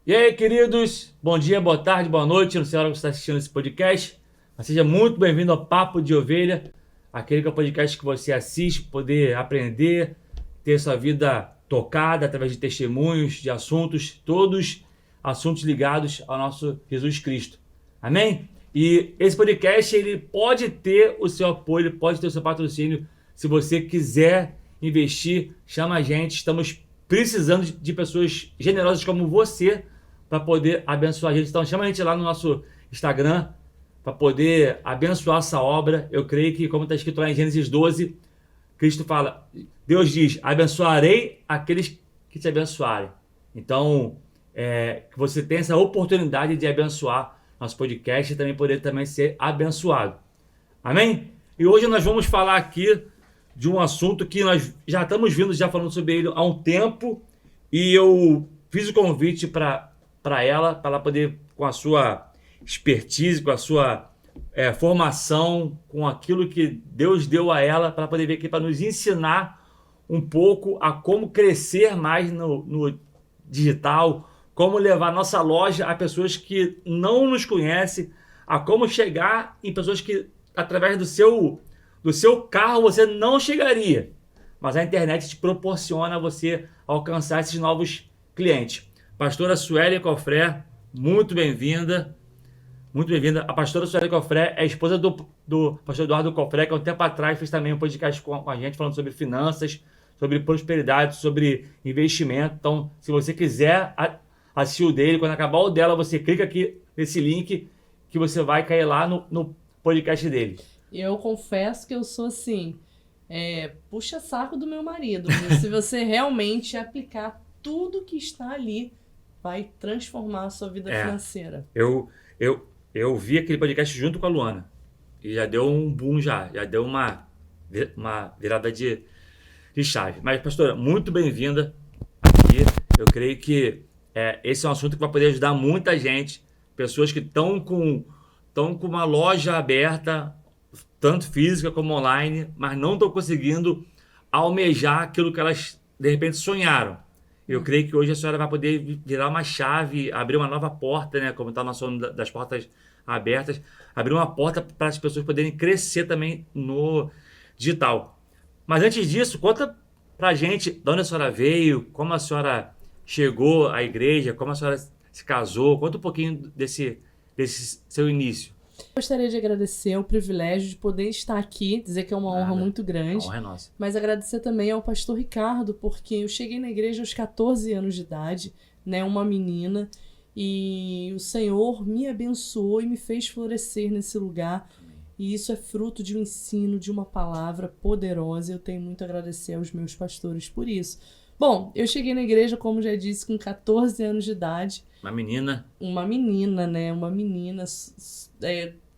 E aí, queridos, bom dia, boa tarde, boa noite, não sei a hora que você está assistindo esse podcast, mas seja muito bem-vindo ao Papo de Ovelha, aquele que é o podcast que você assiste, poder aprender, ter sua vida tocada através de testemunhos, de assuntos, todos assuntos ligados ao nosso Jesus Cristo. Amém? E esse podcast, ele pode ter o seu apoio, ele pode ter o seu patrocínio. Se você quiser investir, chama a gente, estamos precisando de pessoas generosas como você para poder abençoar a gente. Então chama a gente lá no nosso Instagram para poder abençoar essa obra. Eu creio que, como está escrito lá em Gênesis 12, Cristo fala, Deus diz, abençoarei aqueles que te abençoarem. Então, que você tenha essa oportunidade de abençoar nosso podcast e também poder também ser abençoado. Amém? E hoje nós vamos falar aqui de um assunto que nós já estamos vindo já falando sobre ele há um tempo, e eu fiz o convite para ela poder, com a sua expertise, com a sua formação, com aquilo que Deus deu a ela, para poder vir aqui para nos ensinar um pouco a como crescer mais no digital, como levar nossa loja a pessoas que não nos conhecem, a como chegar em pessoas que, através do seu carro, você não chegaria. Mas a internet te proporciona você alcançar esses novos clientes. Pastora Sueli Cofré, muito bem-vinda. Muito bem-vinda. A pastora Sueli Cofré é a esposa do pastor Eduardo Cofré, que há um tempo atrás fez também um podcast com a gente, falando sobre finanças, sobre prosperidade, sobre investimento. Então, se você quiser assistir o dele, quando acabar o dela, você clica aqui nesse link que você vai cair lá no podcast dele. Eu confesso que eu sou assim, puxa saco do meu marido. Se você realmente aplicar tudo que está ali, vai transformar a sua vida financeira. Eu vi aquele podcast junto com a Luana e já deu um boom, já deu uma virada de chave. Mas, pastora, muito bem-vinda aqui. Eu creio que esse é um assunto que vai poder ajudar muita gente, pessoas que estão com uma loja aberta, tanto física como online, mas não estão conseguindo almejar aquilo que elas, de repente, sonharam. Eu creio que hoje a senhora vai poder virar uma chave, abrir uma nova porta, né? Como está o nosso nome das portas abertas, abrir uma porta para as pessoas poderem crescer também no digital. Mas antes disso, conta pra gente de onde a senhora veio, como a senhora chegou à igreja, como a senhora se casou. Conta um pouquinho desse seu início. Gostaria de agradecer o privilégio de poder estar aqui, dizer que é uma honra muito grande. A honra é nossa. Mas agradecer também ao pastor Ricardo, porque eu cheguei na igreja aos 14 anos de idade, né, uma menina, e o Senhor me abençoou e me fez florescer nesse lugar. Amém. E isso é fruto de um ensino, de uma palavra poderosa. Eu tenho muito a agradecer aos meus pastores por isso. Bom, eu cheguei na igreja, como já disse, com 14 anos de idade. Uma menina, né? Uma menina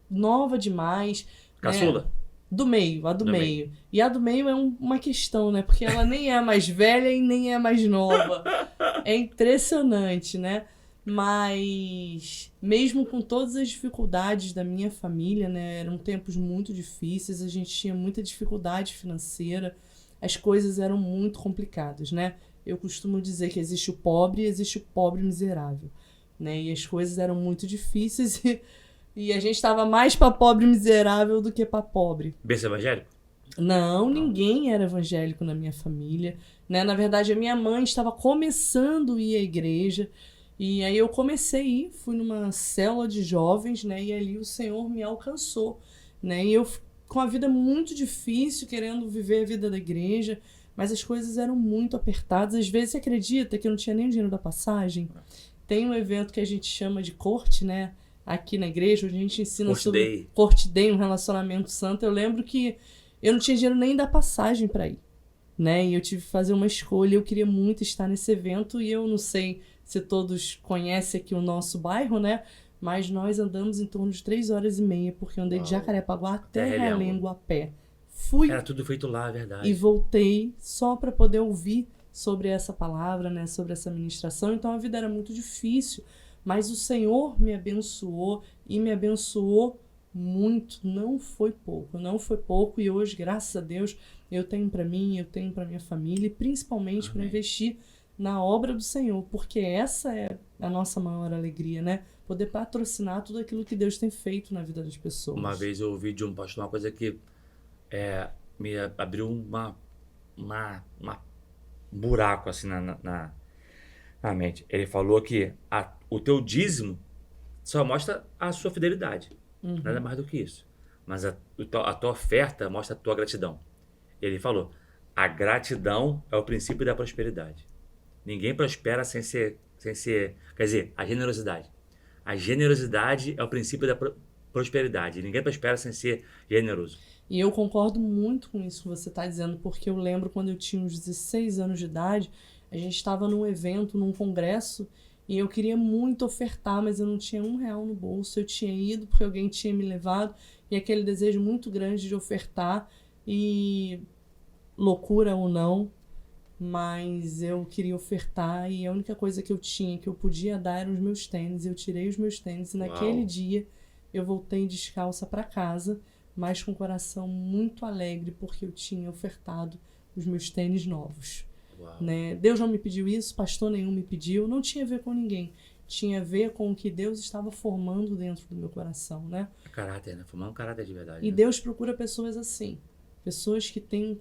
nova demais. Caçula? Né? Do meio, a do meio. E a do meio é uma questão, né? Porque ela nem é mais velha e nem é mais nova. É impressionante, né? Mas mesmo com todas as dificuldades da minha família, né? Eram tempos muito difíceis, a gente tinha muita dificuldade financeira, as coisas eram muito complicadas, né? Eu costumo dizer que existe o pobre e existe o pobre miserável, né? E as coisas eram muito difíceis e a gente estava mais para pobre miserável do que para pobre. Berço evangélico? Não, ninguém era evangélico na minha família, né? Na verdade, a minha mãe estava começando a ir à igreja, e aí eu comecei a ir, fui numa célula de jovens, né? E ali o Senhor me alcançou, né? E eu, com a vida muito difícil, querendo viver a vida da igreja, mas as coisas eram muito apertadas. Às vezes, você acredita que eu não tinha nem o dinheiro da passagem? Tem um evento que a gente chama de corte, né? Aqui na igreja, onde a gente ensina sobre corte day, um relacionamento santo. Eu lembro que eu não tinha dinheiro nem da passagem para ir, né? E eu tive que fazer uma escolha. Eu queria muito estar nesse evento, e eu não sei se todos conhecem aqui o nosso bairro, né? Mas nós andamos em torno de 3 horas e meia, porque eu andei de Jacarepaguá até Realengo a pé. Era tudo feito lá, é verdade. E voltei só para poder ouvir sobre essa palavra, né? Sobre essa ministração. Então a vida era muito difícil, mas o Senhor me abençoou, e me abençoou muito, não foi pouco, e hoje, graças a Deus, eu tenho para mim, eu tenho para minha família, e principalmente para Amém. investir na obra do Senhor, porque essa é a nossa maior alegria, né? Poder patrocinar tudo aquilo que Deus tem feito na vida das pessoas. Uma vez eu ouvi de um pastor uma coisa que me abriu um buraco assim na mente. Ele falou que o teu dízimo só mostra a sua fidelidade. Nada mais do que isso. Mas a tua oferta mostra a tua gratidão. Ele falou, a gratidão é o princípio da prosperidade. Ninguém prospera sem ser... Quer dizer, a generosidade. A generosidade é o princípio da prosperidade. Ninguém prospera sem ser generoso. E eu concordo muito com isso que você está dizendo, porque eu lembro quando eu tinha uns 16 anos de idade, a gente estava num evento, num congresso, e eu queria muito ofertar, mas eu não tinha R$1 no bolso. Eu tinha ido porque alguém tinha me levado, e aquele desejo muito grande de ofertar, e loucura ou não, mas eu queria ofertar, e a única coisa que eu tinha, que eu podia dar, eram os meus tênis. Eu tirei os meus tênis, e naquele dia eu voltei descalça para casa, mas com o coração muito alegre, porque eu tinha ofertado os meus tênis novos. Né? Deus não me pediu isso, pastor nenhum me pediu, não tinha a ver com ninguém. Tinha a ver com o que Deus estava formando dentro do meu coração, né? Caráter, né? Formando um caráter de verdade. E né? Deus procura pessoas assim. Pessoas que têm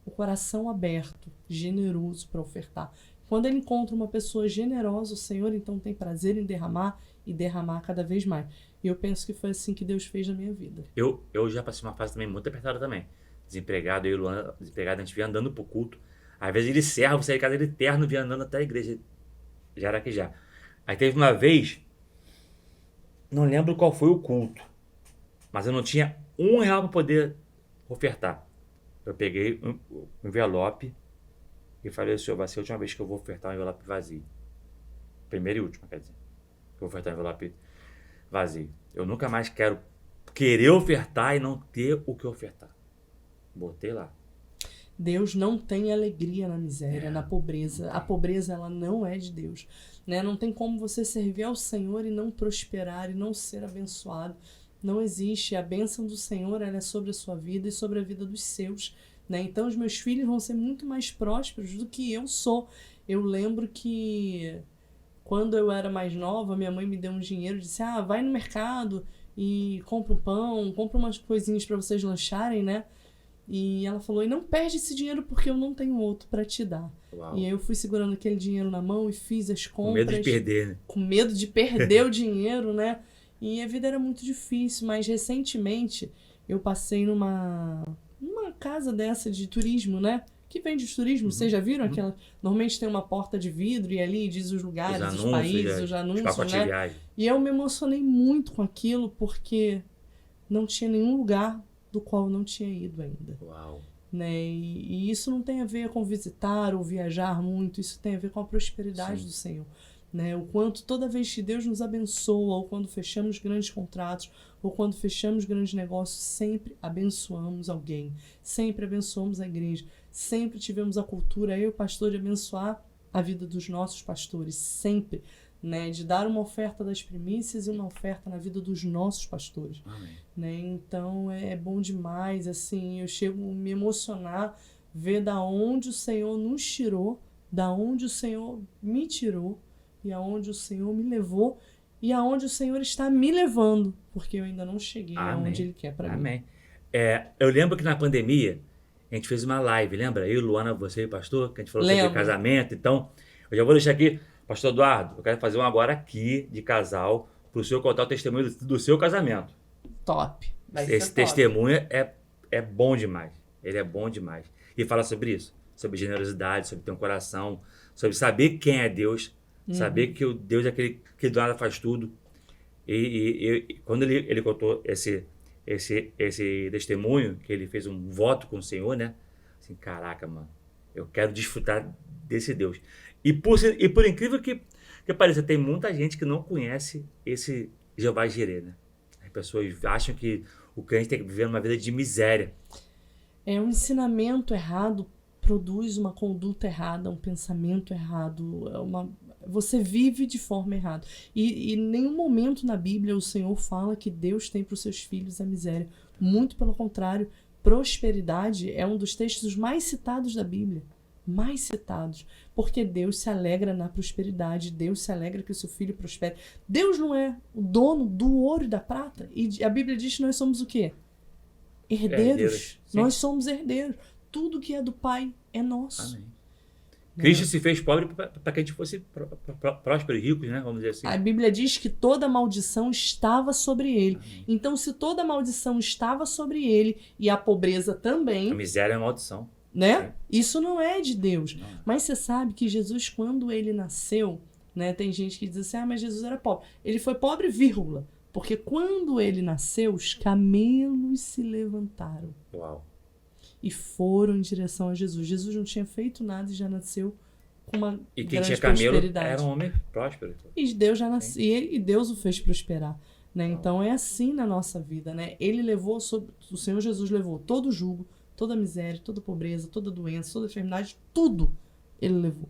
o coração aberto, generoso para ofertar. Quando Ele encontra uma pessoa generosa, o Senhor então tem prazer em derramar e derramar cada vez mais. E eu penso que foi assim que Deus fez na minha vida. Eu já passei uma fase também muito apertada também. Desempregado, eu e Luana, desempregado, a gente vinha andando pro culto. Às vezes ele servo, saía de casa, ele terno, vinha andando até a igreja. Já era que já. Aí teve uma vez, não lembro qual foi o culto, mas eu não tinha R$1 para poder ofertar. Eu peguei um envelope e falei, senhor, vai ser a última vez que eu vou ofertar um envelope vazio. Primeira e última, quer dizer. Que eu vou ofertar um envelope vazio. Eu nunca mais quero querer ofertar e não ter o que ofertar. Botei lá. Deus não tem alegria na miséria, na pobreza. A pobreza, ela não é de Deus. Né? Não tem como você servir ao Senhor e não prosperar e não ser abençoado. Não existe. A bênção do Senhor, ela é sobre a sua vida e sobre a vida dos seus. Né? Então, os meus filhos vão ser muito mais prósperos do que eu sou. Eu lembro que quando eu era mais nova, minha mãe me deu um dinheiro e disse, vai no mercado e compra um pão, compra umas coisinhas para vocês lancharem, né? E ela falou, e não perde esse dinheiro porque eu não tenho outro para te dar. Uau. E aí eu fui segurando aquele dinheiro na mão e fiz as compras. Com medo de perder, né? Com medo de perder o dinheiro, né? E a vida era muito difícil, mas recentemente eu passei numa casa dessa de turismo, né? Que vende de turismo, vocês já viram? Aquela, normalmente tem uma porta de vidro e ali diz os lugares, os países, os anúncios, né? Viagem. E eu me emocionei muito com aquilo porque não tinha nenhum lugar do qual eu não tinha ido ainda. Uau. Né? E isso não tem a ver com visitar ou viajar muito, isso tem a ver com a prosperidade Sim. do Senhor. Né? O quanto toda vez que Deus nos abençoa, ou quando fechamos grandes contratos, ou quando fechamos grandes negócios, sempre abençoamos alguém, sempre abençoamos a igreja, sempre tivemos a cultura, eu e o pastor, de abençoar a vida dos nossos pastores, sempre. Né, de dar uma oferta das primícias e uma oferta na vida dos nossos pastores. Amém. Né? Então é bom demais, assim, eu chego a me emocionar, ver da onde o Senhor nos tirou, da onde o Senhor me tirou, e aonde o Senhor me levou, e aonde o Senhor está me levando, porque eu ainda não cheguei aonde Ele quer para mim. Amém. Eu lembro que na pandemia, a gente fez uma live, lembra? Eu, Luana, você e o pastor, que a gente falou sobre casamento. Então, eu já vou deixar aqui, pastor Eduardo, eu quero fazer um agora aqui, de casal, para o senhor contar o testemunho do seu casamento. Top. Esse testemunho é bom demais. Ele é bom demais. E fala sobre isso. Sobre generosidade, sobre ter um coração, sobre saber quem é Deus, saber que o Deus é aquele que do nada faz tudo. E quando ele contou esse testemunho, que ele fez um voto com o Senhor, né? Assim, caraca, mano, eu quero desfrutar desse Deus. E por incrível que pareça, tem muita gente que não conhece esse Jeová Jireh, né? As pessoas acham que o crente tem que viver uma vida de miséria. Um ensinamento errado produz uma conduta errada, um pensamento errado, você vive de forma errada. E em nenhum momento na Bíblia o Senhor fala que Deus tem para os seus filhos a miséria. Muito pelo contrário, prosperidade é um dos textos mais citados da Bíblia. Mais citados. Porque Deus se alegra na prosperidade. Deus se alegra que o seu filho prospere. Deus não é o dono do ouro e da prata. E a Bíblia diz que nós somos o quê? Herdeiros. Nós somos herdeiros. Tudo que é do Pai é nosso. Amém. Cristo se fez pobre para que a gente fosse próspero e rico, né? Vamos dizer assim. A Bíblia diz que toda maldição estava sobre ele. Amém. Então, se toda maldição estava sobre ele e a pobreza também, A miséria é uma maldição. né? Sim. Isso não é de Deus. Não. Mas você sabe que Jesus, quando ele nasceu, né? Tem gente que diz assim, mas Jesus era pobre. Ele foi pobre, vírgula. Porque quando ele nasceu, os camelos se levantaram Uau. e foram em direção a Jesus. Jesus não tinha feito nada e já nasceu com uma E quem grande tinha camelo prosperidade. era um homem próspero. E Deus já nasceu, e Deus o fez prosperar, né? Então é assim na nossa vida, né? Ele levou o Senhor Jesus levou todo o jugo, toda a miséria, toda a pobreza, toda a doença, toda a enfermidade, tudo ele levou,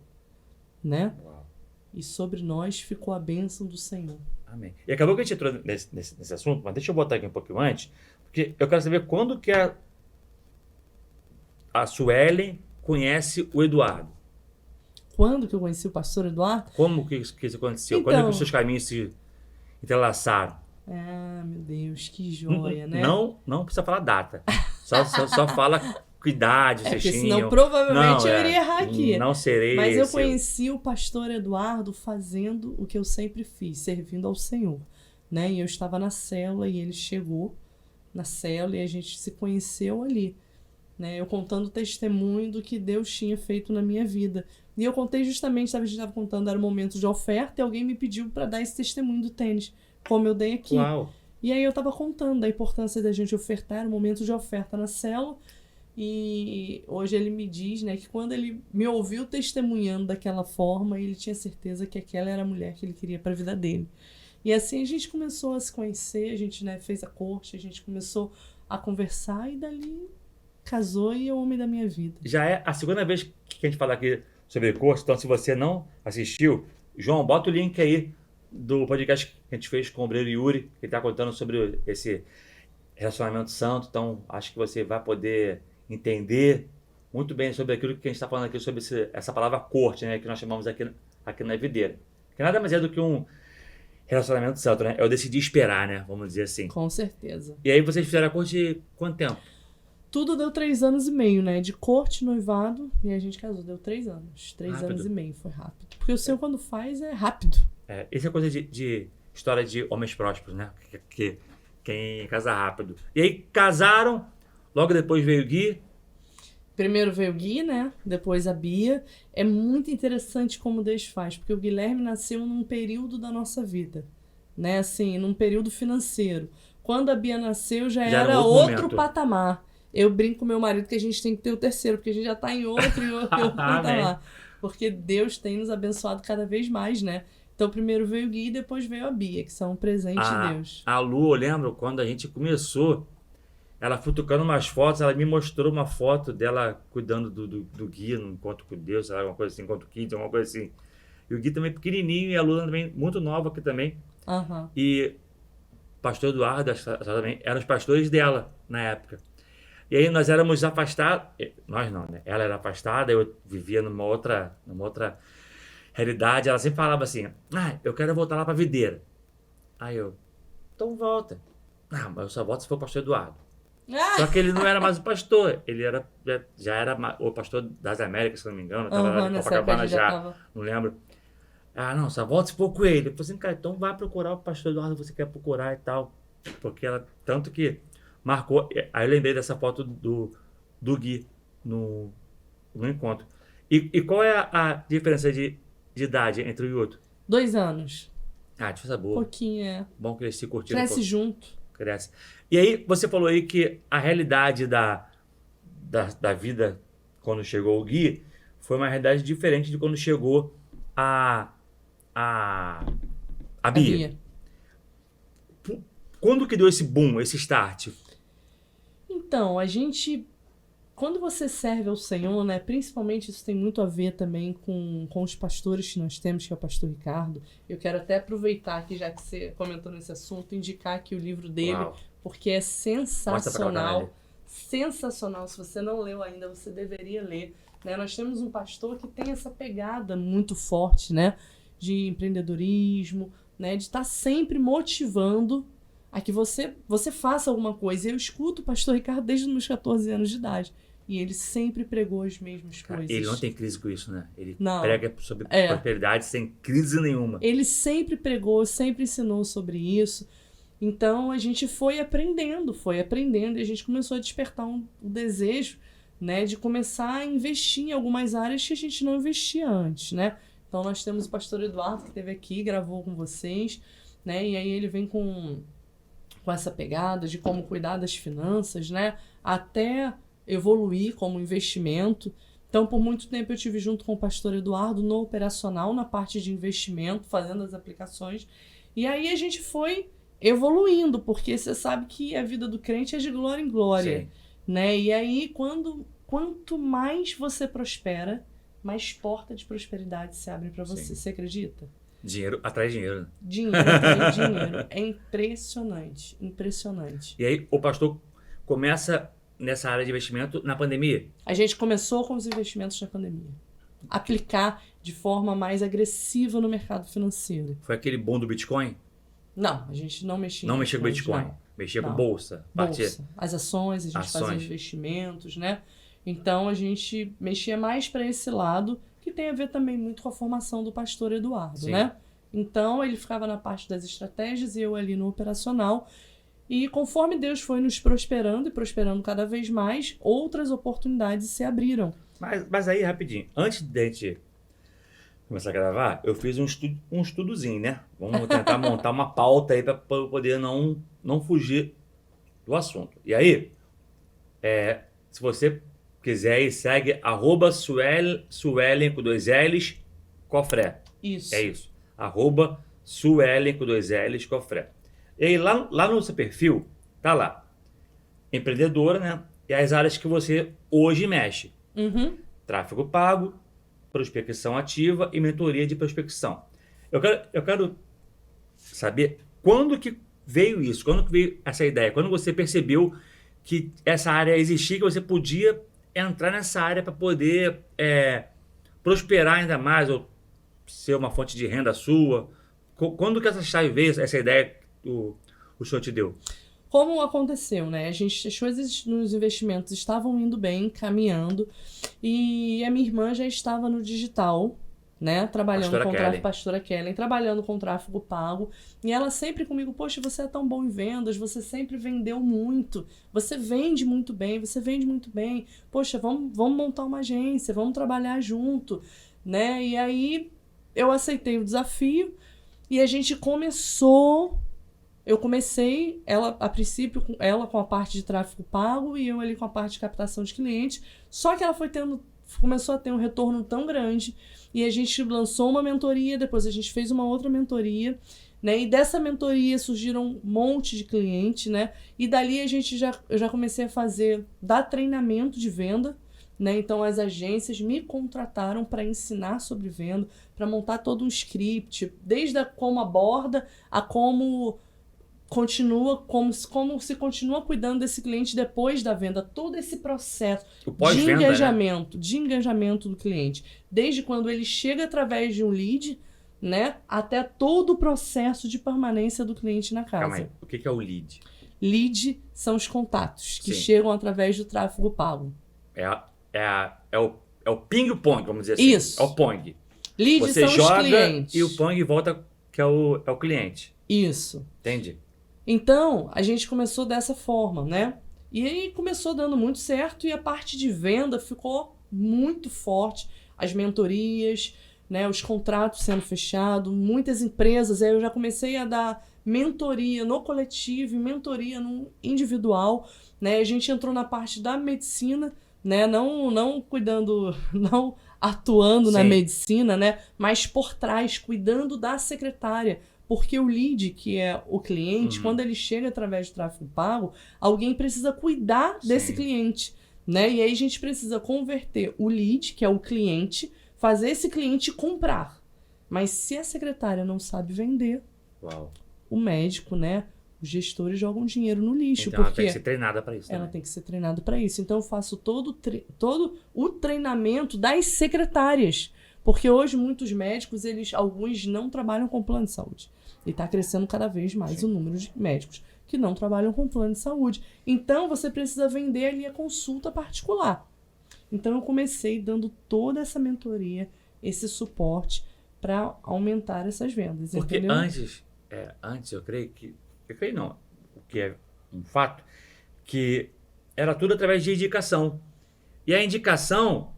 né? Uau. E sobre nós ficou a bênção do Senhor. Amém. E acabou que a gente entrou nesse assunto, mas deixa eu botar aqui um pouquinho antes, porque eu quero saber quando que a Suelen conhece o Eduardo. Quando que eu conheci o pastor Eduardo? Como que isso aconteceu? Então- Quando que os seus caminhos se entrelaçaram? Ah, meu Deus, que joia, né? Não precisa falar data. Só fala que idade vocês porque tinham. senão provavelmente Não, eu iria errar aqui. Não serei Mas eu esse- conheci o pastor Eduardo fazendo o que eu sempre fiz, servindo ao Senhor, né? E eu estava na célula e ele chegou na célula e a gente se conheceu ali, né? Eu contando o testemunho do que Deus tinha feito na minha vida. E eu contei justamente, sabe, a gente estava contando, era um momento de oferta e alguém me pediu para dar esse testemunho do tênis, como eu dei aqui. Uau. E aí eu estava contando da importância da gente ofertar, era um momento de oferta na célula. E hoje ele me diz, né, que quando ele me ouviu testemunhando daquela forma, ele tinha certeza que aquela era a mulher que ele queria para a vida dele. E assim a gente começou a se conhecer, a gente, né, fez a corte, a gente começou a conversar e dali casou e é o homem da minha vida. Já é a segunda vez que a gente fala aqui sobre curso, então se você não assistiu, João, bota o link aí do podcast que a gente fez com o Obreiro Yuri, que ele está contando sobre esse relacionamento santo, então acho que você vai poder entender muito bem sobre aquilo que a gente está falando aqui, sobre essa palavra corte, né, que nós chamamos aqui na videira. Que nada mais é do que um relacionamento santo, né? Eu decidi esperar, né, vamos dizer assim. Com certeza. E aí vocês fizeram a corte quanto tempo? Tudo deu 3 anos e meio, né? De corte, noivado, e a gente casou. Deu 3 anos. 3 Rápido. anos e meio, foi rápido. Porque o Senhor, quando faz, é rápido. Isso é coisa de história de homens prósperos, né? Que quem casa rápido. E aí casaram, logo depois veio o Gui. Primeiro veio o Gui, né? Depois a Bia. É muito interessante como Deus faz, porque o Guilherme nasceu num período da nossa vida, né? Assim, num período financeiro. Quando a Bia nasceu, já Já era era outro outro momento. patamar. Eu brinco com meu marido que a gente tem que ter o terceiro, porque a gente já tá em outro patamar. Porque Deus tem nos abençoado cada vez mais, né? Então, primeiro veio o Gui e depois veio a Bia, que são um presente de Deus. A Lu, eu lembro quando a gente começou, ela futucando umas fotos, ela me mostrou uma foto dela cuidando do Gui no Encontro com Deus, sei lá, alguma coisa assim, Encontro Kids, alguma coisa assim. E o Gui também pequenininho e a Lu também muito nova aqui também. Aham. E o pastor Eduardo também eram os pastores dela na época. E aí nós éramos afastados, nós não, né? Ela era afastada, eu vivia numa outra realidade. Ela sempre falava assim, eu quero voltar lá pra videira. Aí eu, então volta. Mas eu só volto se for o pastor Eduardo. Só que ele não era mais o pastor, ele já era o pastor das Américas, se não me engano, estava lá em Nessa época a Copacabana gente já, tava... não lembro. Não, só volta se for com ele. Eu falei assim, cara, então vai procurar o pastor Eduardo, você quer procurar e tal. Porque ela, tanto que marcou, aí eu lembrei dessa foto do Gui no encontro. E qual é a diferença de idade entre um e outro? 2 anos. Diferença Um boa. pouquinho, Bom que eles se curtiram. Cresce junto. Cresce. E aí, você falou aí que a realidade da vida quando chegou o Gui foi uma realidade diferente de quando chegou a Bia. Quando que deu esse boom, esse start? Então, a gente quando você serve ao Senhor, né, principalmente isso tem muito a ver também com os pastores que nós temos, que é o pastor Ricardo. Eu quero até aproveitar aqui, já que você comentou nesse assunto, indicar aqui o livro dele, Uau. porque é Mostra pra cá, sensacional. Sensacional. Se você não leu ainda, você deveria ler. Né? Nós temos um pastor que tem essa pegada muito forte, né, de empreendedorismo, né, de estar sempre motivando a que você faça alguma coisa. Eu escuto o pastor Ricardo desde os meus 14 anos de idade. E ele sempre pregou as mesmas coisas. Ele não tem crise com isso, né? Ele Não. prega sobre prosperidade sem crise nenhuma. Ele sempre pregou, sempre ensinou sobre isso. Então a gente foi aprendendo, e a gente começou a despertar um desejo, né, de começar a investir em algumas áreas que a gente não investia antes, né? Então nós temos o pastor Eduardo que esteve aqui, gravou com vocês, né? E aí ele vem com essa pegada de como cuidar das finanças, né? Até evoluir como investimento. Então, por muito tempo eu tive junto com o pastor Eduardo no operacional, na parte de investimento, fazendo as aplicações. E aí a gente foi evoluindo, porque você sabe que a vida do crente é de glória em glória, né? E aí, quanto mais você prospera, mais porta de prosperidade se abre para você. Sim. Você acredita? Dinheiro atrai dinheiro. Dinheiro atrai dinheiro. É impressionante, impressionante. E aí o pastor começa nessa área de investimento na pandemia? A gente começou com os investimentos na pandemia. Aplicar de forma mais agressiva no mercado financeiro. Foi aquele boom do Bitcoin? Não, a gente não mexia Não mexia com Bitcoin. Não. Mexia com bolsa. Bolsa. As ações, a gente fazia investimentos, né? Então a gente mexia mais para esse lado, que tem a ver também muito com a formação do pastor Eduardo, Sim. né? Então ele ficava na parte das estratégias e eu ali no operacional. E conforme Deus foi nos prosperando e prosperando cada vez mais, outras oportunidades se abriram. Mas aí, rapidinho, antes de a gente começar a gravar, eu fiz um estudozinho, né? Vamos tentar montar uma pauta aí para poder não fugir do assunto. E aí, se você quiser aí, segue @Suelen com 2 L's, Cofré. Isso. É isso. @Suelen com 2 L's, Cofré. E aí, lá no seu perfil, tá lá. Empreendedora, né? E as áreas que você hoje mexe. Uhum. Tráfego pago, prospecção ativa e mentoria de prospecção. Eu quero saber quando que veio isso, quando que veio essa ideia, quando você percebeu que essa área existia, que você podia entrar nessa área para poder prosperar ainda mais ou ser uma fonte de renda sua. Quando que essa chave veio, essa ideia que o senhor te deu? Como aconteceu, né? As coisas nos investimentos estavam indo bem, caminhando, e a minha irmã já estava no digital, né? Trabalhando com tráfego, pastora Kellen, trabalhando com tráfego pago, e ela sempre comigo, poxa, você é tão bom em vendas, você sempre vendeu muito, você vende muito bem, poxa, vamos montar uma agência, vamos trabalhar junto, né? E aí eu aceitei o desafio e a gente começou. Eu comecei, ela a princípio, ela com a parte de tráfego pago e eu ali com a parte de captação de clientes. Só que ela começou a ter um retorno tão grande e a gente lançou uma mentoria, depois a gente fez uma outra mentoria, né? E dessa mentoria surgiram um monte de clientes, né? E dali eu já comecei a dar treinamento de venda, né? Então as agências me contrataram para ensinar sobre venda, para montar todo um script, desde como aborda a como se continua cuidando desse cliente depois da venda, todo esse processo de engajamento, né? De engajamento do cliente, desde quando ele chega através de um lead, né, até todo o processo de permanência do cliente na casa. Calma aí, o que é o lead? Lead são os contatos que Sim. chegam através do tráfego pago. É o ping-pong, vamos dizer assim. Isso. É o pong. Lead Você são joga os clientes. E o pong volta, que é o cliente. Isso. Entendi. Então, a gente começou dessa forma, né? E aí começou dando muito certo e a parte de venda ficou muito forte. As mentorias, né? Os contratos sendo fechados, muitas empresas. Aí eu já comecei a dar mentoria no coletivo e mentoria no individual, né? A gente entrou na parte da medicina, né? Não cuidando, não atuando Sim. na medicina, né? Mas por trás, cuidando da secretária. Porque o lead, que é o cliente, quando ele chega através do tráfego pago, alguém precisa cuidar desse cliente, né? E aí a gente precisa converter o lead, que é o cliente, fazer esse cliente comprar. Mas se a secretária não sabe vender, Uau. o médico, né? Os gestores jogam dinheiro no lixo. Então ela porque tem que ser treinada para isso. ela Também. tem que ser treinada para isso. Então eu faço todo o treinamento das secretárias. Porque hoje muitos médicos, alguns não trabalham com plano de saúde. E está crescendo cada vez mais o número de médicos que não trabalham com plano de saúde. Então você precisa vender ali a consulta particular. Então eu comecei dando toda essa mentoria, esse suporte para aumentar essas vendas. Porque entendeu? antes eu creio que... Eu creio não, o que é um fato, que era tudo através de indicação. E a indicação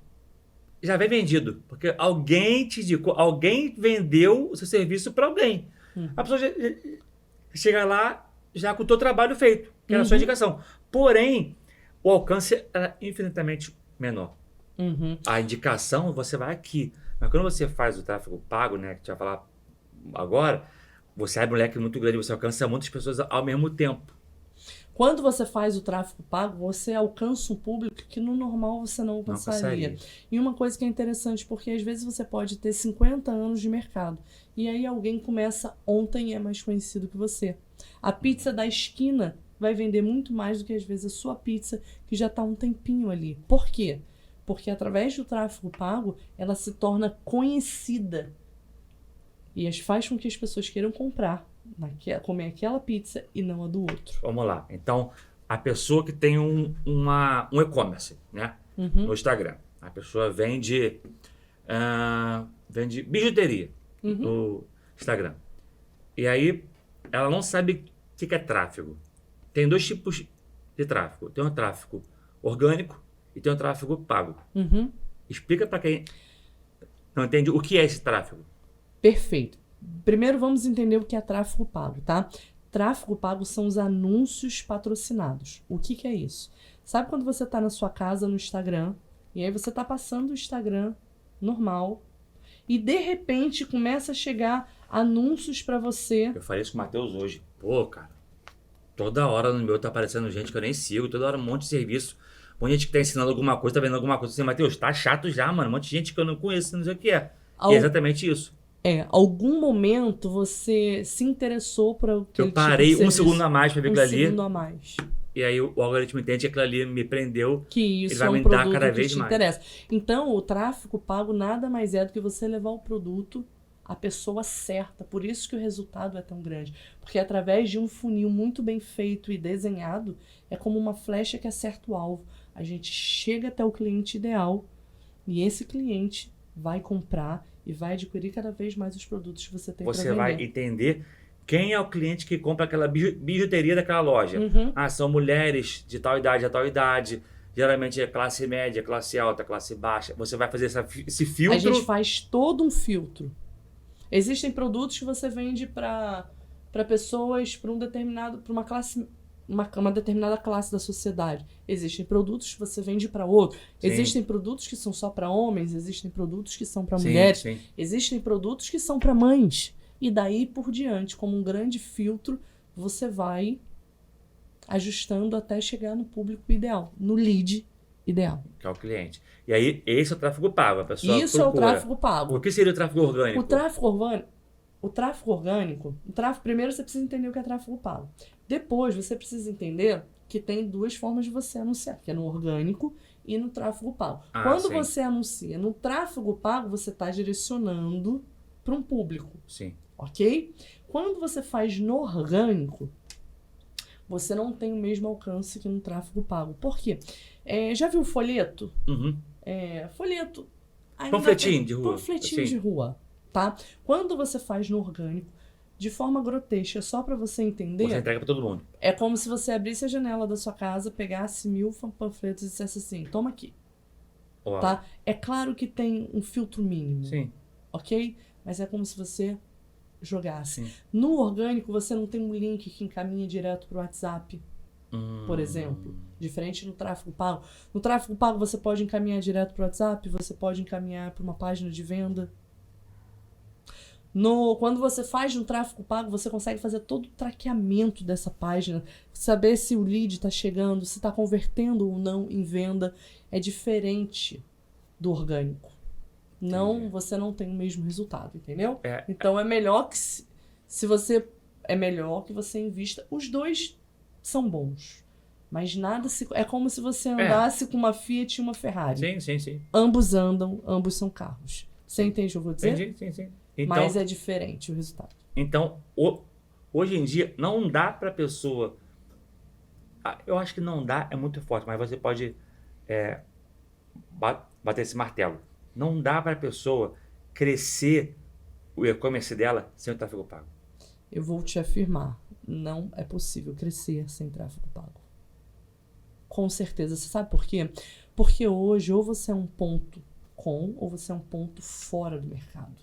já vem vendido, porque alguém te indicou, alguém vendeu o seu serviço para alguém. A pessoa já chega lá já com o teu trabalho feito, que era a sua indicação. Porém, o alcance era infinitamente menor. A indicação, você vai aqui. Mas quando você faz o tráfego pago, né, que a gente vai falar agora, você abre um leque muito grande, você alcança muitas pessoas ao mesmo tempo. Quando você faz o tráfego pago, você alcança um público que no normal você não alcançaria. E uma coisa que é interessante, porque às vezes você pode ter 50 anos de mercado. E aí alguém começa ontem e é mais conhecido que você. A pizza da esquina vai vender muito mais do que às vezes a sua pizza, que já está há um tempinho ali. Por quê? Porque através do tráfego pago, ela se torna conhecida. E faz com que as pessoas queiram comprar, comer aquela pizza e não a do outro. Vamos lá. Então, a pessoa que tem um e-commerce, né? No Instagram. A pessoa vende bijuteria no Instagram. E aí, ela não sabe o que é tráfego. Tem dois tipos de tráfego. Tem um tráfego orgânico e tem um tráfego pago. Explica para quem não entende o que é esse tráfego. Perfeito. Primeiro vamos entender o que é tráfego pago, tá? Tráfego pago são os anúncios patrocinados. O que é isso? Sabe quando você está na sua casa no Instagram, e aí você está passando o Instagram normal, e de repente começa a chegar anúncios para você. Eu falei isso com o Matheus hoje. Pô, cara, toda hora no meu tá aparecendo gente que eu nem sigo, toda hora um monte de serviço. Um monte de gente que tá ensinando alguma coisa, tá vendo alguma coisa assim, Matheus, tá chato já, mano. Um monte de gente que eu não conheço, não sei o que é. E é exatamente isso. Algum momento você se interessou por aquele Eu parei tipo de um segundo a mais pra ver aquilo ali. Um segundo a mais. E aí o algoritmo entende que aquilo ali me prendeu. Que isso ele vai é um me dar produto cada que vez te mais. interessa. Então, o tráfego pago nada mais é do que você levar o produto à pessoa certa. Por isso que o resultado é tão grande. Porque através de um funil muito bem feito e desenhado, é como uma flecha que acerta o alvo. A gente chega até o cliente ideal e esse cliente vai comprar e vai adquirir cada vez mais os produtos que você tem para vender. Você vai entender quem é o cliente que compra aquela bijuteria daquela loja. São mulheres de tal idade a tal idade. Geralmente é classe média, classe alta, classe baixa. Você vai fazer esse filtro. A gente faz todo um filtro. Existem produtos que você vende para pessoas, para uma classe, uma determinada classe da sociedade. Existem produtos que você vende para outro. Sim. Existem produtos que são só para homens, existem produtos que são para mulheres, sim. Existem produtos que são para mães. E daí por diante, como um grande filtro, você vai ajustando até chegar no público ideal, no lead ideal. Que é o cliente. E aí, esse é o tráfego pago. A pessoa Isso procura. é o tráfego pago. O que seria o tráfego orgânico? O tráfego orgânico, primeiro você precisa entender o que é tráfego pago. Depois você precisa entender que tem duas formas de você anunciar, que é no orgânico e no tráfego pago. Quando sim. você anuncia no tráfego pago, você está direcionando para um público. Sim. Ok? Quando você faz no orgânico, você não tem o mesmo alcance que no tráfego pago. Por quê? Já viu folheto? Folheto. Panfletinho de rua. Panfletinho de rua, tá? Quando você faz no orgânico, de forma grotesca, só para você entender... Você entrega para todo mundo. É como se você abrisse a janela da sua casa, pegasse 1000 panfletos e dissesse assim, toma aqui. Uau. Tá? É claro que tem um filtro mínimo. Sim. Ok? Mas é como se você jogasse. Sim. No orgânico, você não tem um link que encaminha direto para o WhatsApp, por exemplo. Diferente no tráfego pago. No tráfego pago, você pode encaminhar direto para o WhatsApp, você pode encaminhar para uma página de venda. Quando você faz um tráfego pago, você consegue fazer todo o traqueamento dessa página, saber se o lead está chegando, se está convertendo ou não em venda. É diferente do orgânico. Não, você não tem o mesmo resultado, entendeu? Então é melhor que é melhor que você invista. Os dois são bons, mas nada é como se você andasse com uma Fiat e uma Ferrari. Sim. Ambos andam, ambos são carros. Você entende o que eu vou dizer? Entendi, sim. Então, mas é diferente o resultado. Então, hoje em dia, não dá para a pessoa... Eu acho que não dá, é muito forte, mas você pode bater esse martelo. Não dá para a pessoa crescer o e-commerce dela sem o tráfego pago. Eu vou te afirmar, não é possível crescer sem tráfego pago. Com certeza. Você sabe por quê? Porque hoje, ou você é um ponto com, ou você é um ponto fora do mercado.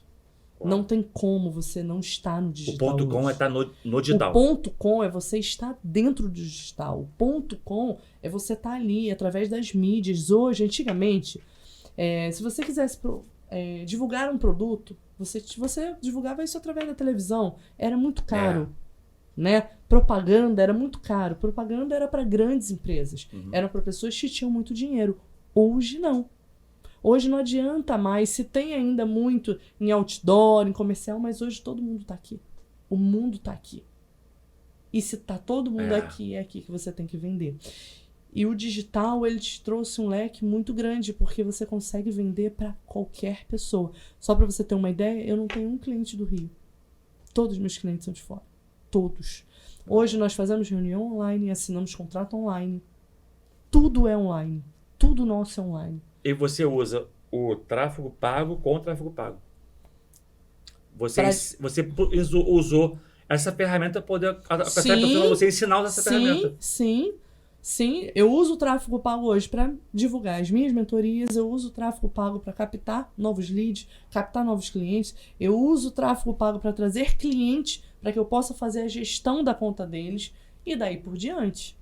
Não tem como você não estar no digital. O ponto com é estar no digital. O ponto com é você estar dentro do digital. O ponto com é você estar ali, através das mídias. Hoje, antigamente, se você quisesse divulgar um produto, você divulgava isso através da televisão. Era muito caro. Né? Propaganda era muito caro. Propaganda era para grandes empresas. Era para pessoas que tinham muito dinheiro. Hoje, não. Hoje não adianta mais, se tem ainda muito em outdoor, em comercial, mas hoje todo mundo está aqui. O mundo está aqui. E se está todo mundo aqui, é aqui que você tem que vender. E o digital, ele te trouxe um leque muito grande, porque você consegue vender para qualquer pessoa. Só para você ter uma ideia, eu não tenho um cliente do Rio. Todos os meus clientes são de fora. Todos. Hoje nós fazemos reunião online, assinamos contrato online. Tudo é online. Tudo nosso é online. E você usa o tráfego pago com o tráfego pago. Você usou essa ferramenta para poder você ensinar essa ferramenta. Sim. Eu uso o tráfego pago hoje para divulgar as minhas mentorias. Eu uso o tráfego pago para captar novos leads, captar novos clientes. Eu uso o tráfego pago para trazer clientes para que eu possa fazer a gestão da conta deles e daí por diante.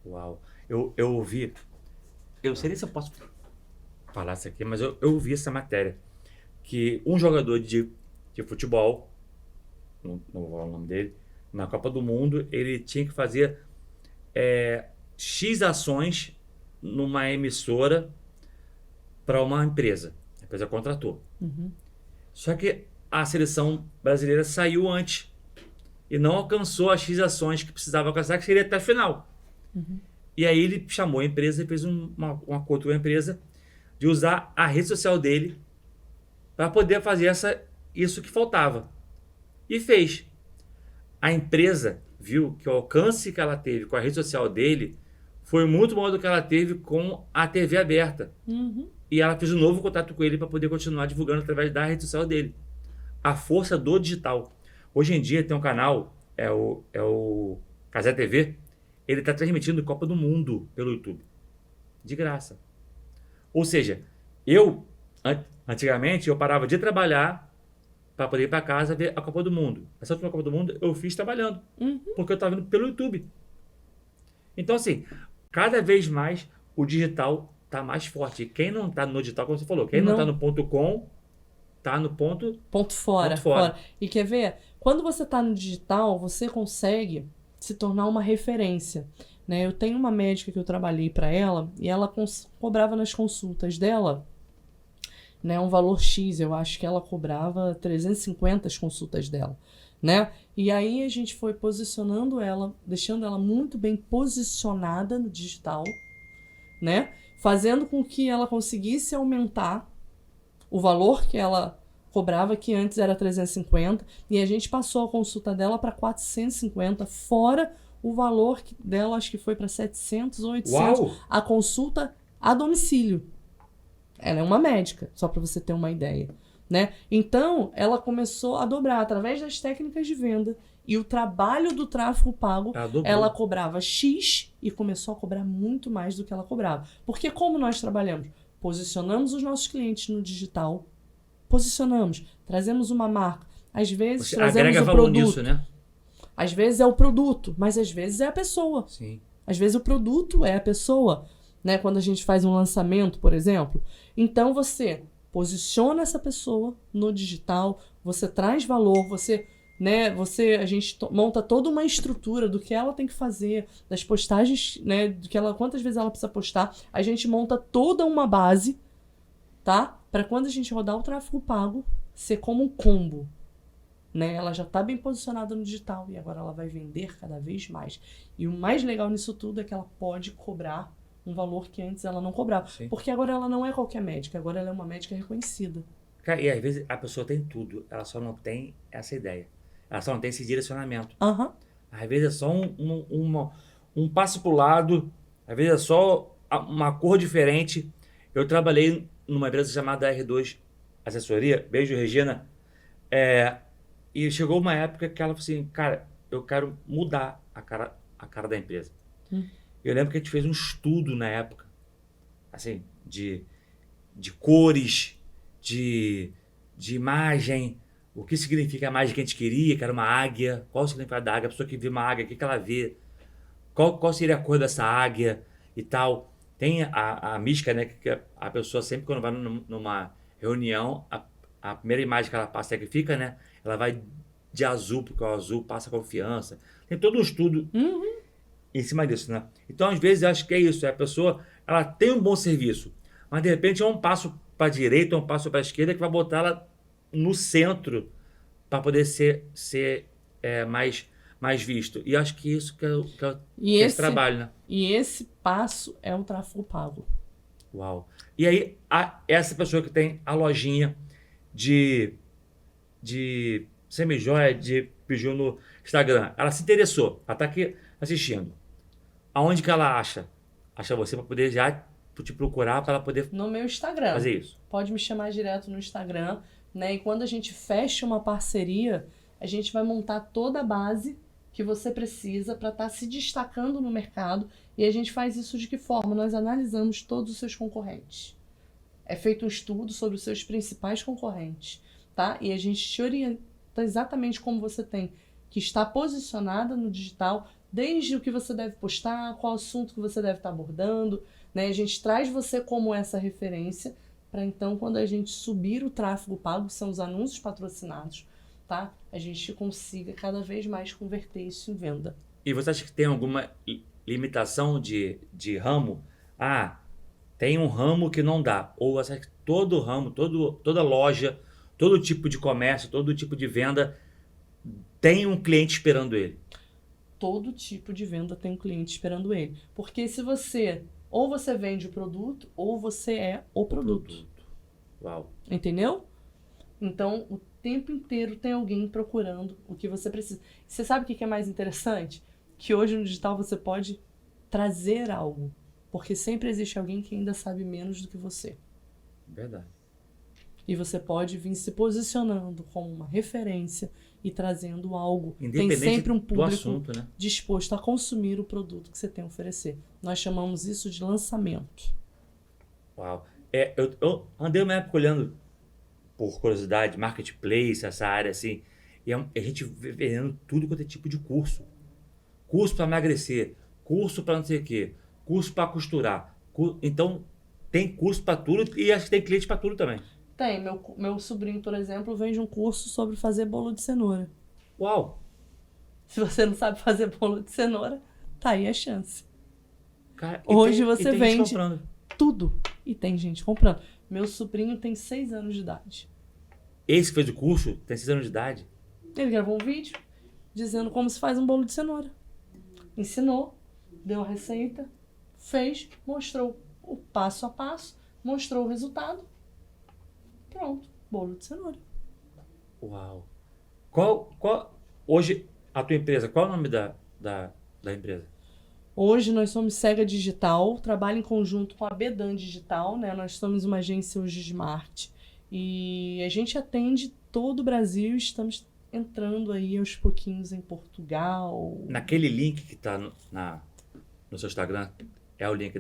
Uau. Eu ouvi... Eu não sei nem se eu posso falar isso aqui, mas eu ouvi essa matéria. Que um jogador de futebol, não vou falar o nome dele, na Copa do Mundo, ele tinha que fazer X ações numa emissora para uma empresa. A empresa contratou. Só que a seleção brasileira saiu antes e não alcançou as X ações que precisava alcançar, que seria até a final. E aí ele chamou a empresa e fez um acordo com a empresa de usar a rede social dele para poder fazer isso que faltava. E fez. A empresa viu que o alcance que ela teve com a rede social dele foi muito maior do que ela teve com a TV aberta. E ela fez um novo contato com ele para poder continuar divulgando através da rede social dele. A força do digital. Hoje em dia tem um canal, é o Cazé TV, ele está transmitindo Copa do Mundo pelo YouTube. De graça. Ou seja, antigamente, eu parava de trabalhar para poder ir para casa ver a Copa do Mundo. Essa última Copa do Mundo eu fiz trabalhando. Porque eu estava vendo pelo YouTube. Então, assim, cada vez mais o digital está mais forte. E quem não está no digital, como você falou, quem não está no ponto com, está no ponto fora. E quer ver? Quando você está no digital, você consegue se tornar uma referência. Né? Eu tenho uma médica que eu trabalhei para ela e ela cobrava nas consultas dela, né, um valor X. Eu acho que ela cobrava 350 as consultas dela. Né? E aí a gente foi posicionando ela, deixando ela muito bem posicionada no digital, né? Fazendo com que ela conseguisse aumentar o valor que ela cobrava, que antes era 350, e a gente passou a consulta dela para 450, fora o valor dela, acho que foi para 700 ou 800, Uau! A consulta a domicílio. Ela é uma médica, só para você ter uma ideia. Né? Então, ela começou a dobrar através das técnicas de venda e o trabalho do tráfego pago. Ela cobrava X e começou a cobrar muito mais do que ela cobrava. Porque como nós trabalhamos? Posicionamos os nossos clientes no digital, trazemos uma marca. Às vezes você trazemos agrega o valor produto. nisso, né? Às vezes é o produto, mas às vezes é a pessoa. Sim. Às vezes o produto é a pessoa. Né? Quando a gente faz um lançamento, por exemplo. Então você posiciona essa pessoa no digital, você traz valor, a gente monta toda uma estrutura do que ela tem que fazer, das postagens, né, quantas vezes ela precisa postar. A gente monta toda uma base, tá? Para quando a gente rodar o tráfego pago, ser como um combo, né? Ela já está bem posicionada no digital e agora ela vai vender cada vez mais. E o mais legal nisso tudo é que ela pode cobrar um valor que antes ela não cobrava. Sim. Porque agora ela não é qualquer médica, agora ela é uma médica reconhecida. Cara, e às vezes a pessoa tem tudo, ela só não tem essa ideia. Ela só não tem esse direcionamento. Aham. Às vezes é só um passo pro lado, às vezes é só uma cor diferente. Eu trabalhei numa empresa chamada R2 Assessoria, beijo Regina, e chegou uma época que ela falou assim, cara, eu quero mudar a cara da empresa. Eu lembro que a gente fez um estudo na época, assim, de cores, de imagem, o que significa a imagem que a gente queria, que era uma águia, qual o significado da águia, a pessoa que vê uma águia, o que ela vê, qual seria a cor dessa águia e tal. Tem a mística, né, que a pessoa sempre quando vai numa reunião, a primeira imagem que ela passa é que fica, né, ela vai de azul, porque o azul passa confiança. Tem todo um estudo em cima disso, né? Então, às vezes, eu acho que é isso, a pessoa, ela tem um bom serviço, mas de repente é um passo para a direita, um passo para a esquerda que vai botar ela no centro para poder ser mais visto. E acho que isso que é esse trabalho, né? E esse passo é o tráfego pago. Uau. E aí, essa pessoa que tem a lojinha de semi-joia, de biju no Instagram, ela se interessou, ela está aqui assistindo. Aonde que ela acha? Acha você para poder já te procurar para ela poder no meu Instagram. Fazer isso. Pode me chamar direto no Instagram, né? E quando a gente fecha uma parceria, a gente vai montar toda a base que você precisa para estar se destacando no mercado. E a gente faz isso de que forma? Nós analisamos todos os seus concorrentes. É feito um estudo sobre os seus principais concorrentes, tá? E a gente te orienta exatamente como você tem que estar posicionada no digital, desde o que você deve postar, qual assunto que você deve estar abordando, né? A gente traz você como essa referência para então, quando a gente subir o tráfego pago, que são os anúncios patrocinados, tá? A gente consiga cada vez mais converter isso em venda. E você acha que tem alguma limitação de ramo? Ah, tem um ramo que não dá. Ou você acha que todo ramo, toda loja, todo tipo de comércio, todo tipo de venda tem um cliente esperando ele? Todo tipo de venda tem um cliente esperando ele. Porque se você... Ou você vende o produto, ou você é o produto. Uau. Entendeu? Então, o tempo inteiro tem alguém procurando o que você precisa. Você sabe o que é mais interessante? Que hoje no digital você pode trazer algo. Porque sempre existe alguém que ainda sabe menos do que você. Verdade. E você pode vir se posicionando como uma referência e trazendo algo. Tem Independente sempre um do público assunto, né? disposto a consumir o produto que você tem a oferecer. Nós chamamos isso de lançamento. Uau. Eu andei uma época olhando, por curiosidade, marketplace, essa área assim, e a gente vendendo tudo quanto é tipo de curso. Curso para emagrecer, curso para não sei o quê, curso para costurar. Então, tem curso para tudo e acho que tem cliente para tudo também. Tem. Meu sobrinho, por exemplo, vende um curso sobre fazer bolo de cenoura. Uau! Se você não sabe fazer bolo de cenoura, tá aí a chance. Cara, Hoje tem você gente vende comprando. tudo e tem gente comprando. Meu sobrinho tem 6 anos de idade. Esse que fez o curso tem 6 anos de idade. Ele gravou um vídeo dizendo como se faz um bolo de cenoura. Ensinou, deu a receita, fez, mostrou o passo a passo, mostrou o resultado. Pronto, bolo de cenoura. Uau! Hoje, a tua empresa, qual é o nome da empresa? Hoje nós somos Cega Digital, trabalho em conjunto com a Bedan Digital, né? Nós somos uma agência hoje de marketing e a gente atende todo o Brasil, estamos entrando aí aos pouquinhos em Portugal. Naquele link que está no seu Instagram, é o link